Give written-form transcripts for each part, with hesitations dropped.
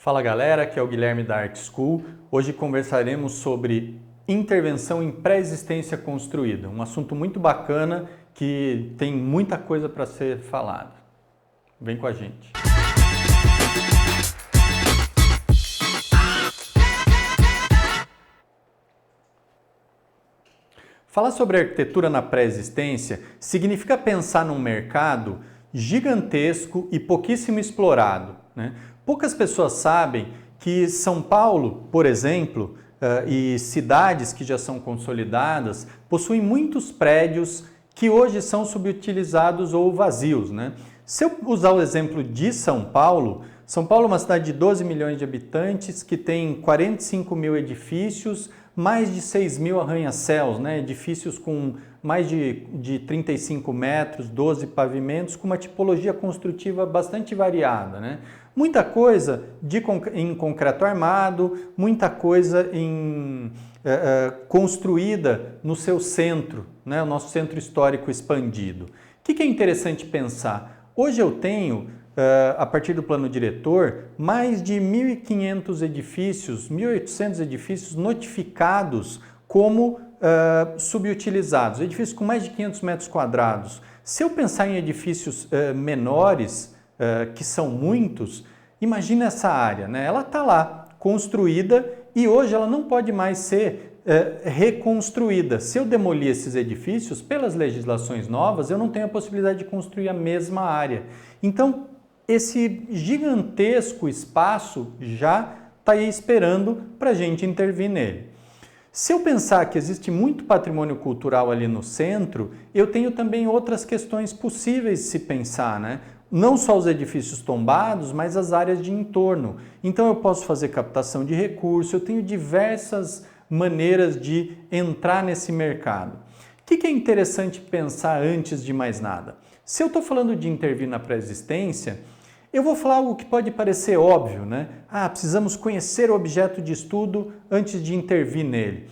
Fala galera, aqui é o Guilherme da Art School. Hoje conversaremos sobre intervenção em pré-existência construída, um assunto muito bacana que tem muita coisa para ser falada. Vem com a gente. Falar sobre arquitetura na pré-existência significa pensar num mercado gigantesco e pouquíssimo explorado, né? Poucas pessoas sabem que São Paulo, por exemplo, e cidades que já são consolidadas, possuem muitos prédios que hoje são subutilizados ou vazios, né? Se eu usar o exemplo de São Paulo é uma cidade de 12 milhões de habitantes que tem 45 mil edifícios, mais de 6 mil arranha-céus, né? Edifícios com mais de 35 metros, 12 pavimentos, com uma tipologia construtiva bastante variada, né? Muita coisa em concreto armado, muita coisa construída no seu centro, né? O nosso centro histórico expandido. O que é interessante pensar? Hoje eu tenho, a partir do plano diretor, mais de 1.500 edifícios, 1.800 edifícios notificados como subutilizados, edifícios com mais de 500 metros quadrados. Se eu pensar em edifícios menores, que são muitos, imagina essa área, né? Ela está lá, construída, e hoje ela não pode mais ser reconstruída. Se eu demolir esses edifícios, pelas legislações novas, eu não tenho a possibilidade de construir a mesma área. Então, esse gigantesco espaço já está aí esperando para a gente intervir nele. Se eu pensar que existe muito patrimônio cultural ali no centro, eu tenho também outras questões possíveis de se pensar, né? Não só os edifícios tombados, mas as áreas de entorno. Então eu posso fazer captação de recursos, eu tenho diversas maneiras de entrar nesse mercado. O que é interessante pensar antes de mais nada? Se eu estou falando de intervir na pré-existência, eu vou falar algo que pode parecer óbvio, né? Precisamos conhecer o objeto de estudo antes de intervir nele.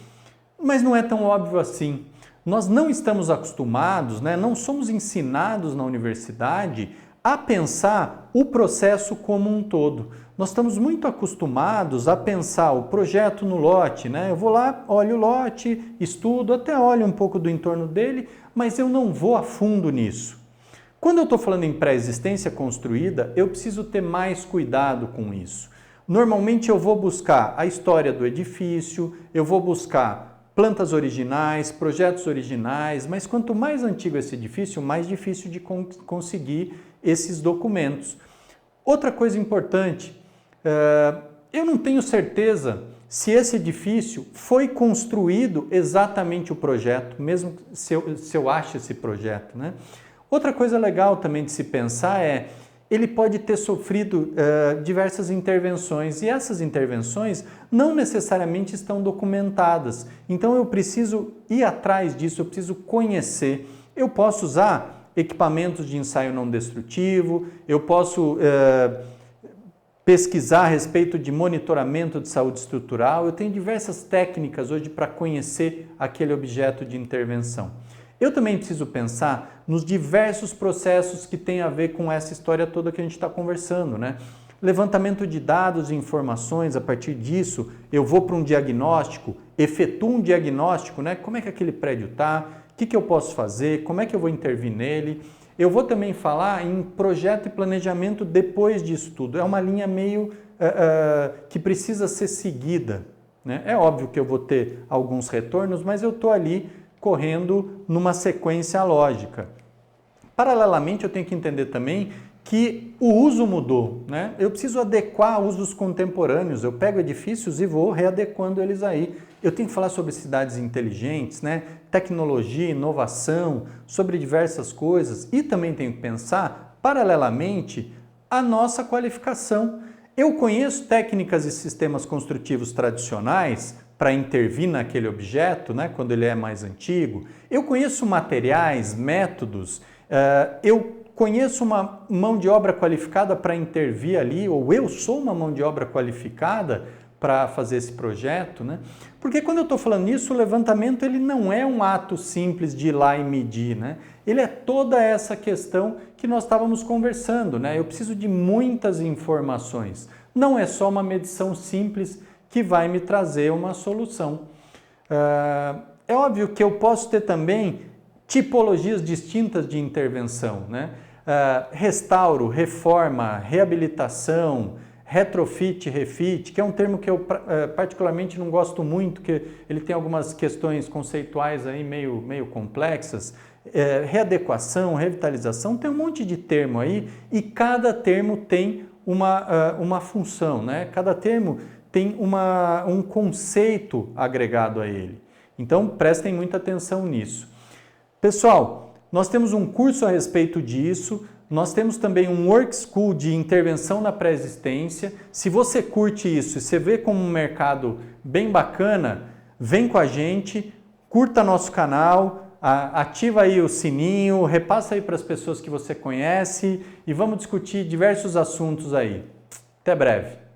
Mas não é tão óbvio assim. Nós não estamos acostumados, né? Não somos ensinados na universidade a pensar o processo como um todo. Nós estamos muito acostumados a pensar o projeto no lote, né? Eu vou lá, olho o lote, estudo, até olho um pouco do entorno dele, mas eu não vou a fundo nisso. Quando eu estou falando em pré-existência construída, eu preciso ter mais cuidado com isso. Normalmente eu vou buscar a história do edifício, eu vou buscar plantas originais, projetos originais, mas quanto mais antigo esse edifício, mais difícil de conseguir esses documentos. Outra coisa importante, eu não tenho certeza se esse edifício foi construído exatamente o projeto, mesmo se eu ache esse projeto, né? Outra coisa legal também de se pensar é, ele pode ter sofrido diversas intervenções e essas intervenções não necessariamente estão documentadas. Então eu preciso ir atrás disso, eu preciso conhecer. Eu posso usar equipamentos de ensaio não destrutivo, eu posso pesquisar a respeito de monitoramento de saúde estrutural, eu tenho diversas técnicas hoje para conhecer aquele objeto de intervenção. Eu também preciso pensar nos diversos processos que têm a ver com essa história toda que a gente está conversando, né? Levantamento de dados e informações, a partir disso eu vou para um diagnóstico, efetuo um diagnóstico, né? Como é que aquele prédio está, o que eu posso fazer, como é que eu vou intervir nele. Eu vou também falar em projeto e planejamento depois disso tudo. É uma linha meio que precisa ser seguida, né? É óbvio que eu vou ter alguns retornos, mas eu estou ali correndo numa sequência lógica. Paralelamente, eu tenho que entender também que o uso mudou, né? Eu preciso adequar a usos contemporâneos, eu pego edifícios e vou readequando eles aí. Eu tenho que falar sobre cidades inteligentes, né? Tecnologia, inovação, sobre diversas coisas e também tenho que pensar, paralelamente, a nossa qualificação. Eu conheço técnicas e sistemas construtivos tradicionais para intervir naquele objeto, né, quando ele é mais antigo. Eu conheço materiais, métodos, eu conheço uma mão de obra qualificada para intervir ali, ou eu sou uma mão de obra qualificada para fazer esse projeto, né? Porque quando eu estou falando nisso, o levantamento ele não é um ato simples de ir lá e medir, né? Ele é toda essa questão que nós estávamos conversando, né? Eu preciso de muitas informações. Não é só uma medição simples que vai me trazer uma solução. É óbvio que eu posso ter também tipologias distintas de intervenção, né? Restauro, reforma, reabilitação, retrofit, refit, que é um termo que eu particularmente não gosto muito, que ele tem algumas questões conceituais aí meio complexas. Readequação, revitalização, tem um monte de termo aí e cada termo tem uma função, né? Cada termo tem um conceito agregado a ele. Então prestem muita atenção nisso. Pessoal, nós temos um curso a respeito disso. Nós temos também um Work School de intervenção na pré-existência. Se você curte isso e você vê como um mercado bem bacana, vem com a gente, curta nosso canal, ativa aí o sininho, repassa aí para as pessoas que você conhece e vamos discutir diversos assuntos aí. Até breve!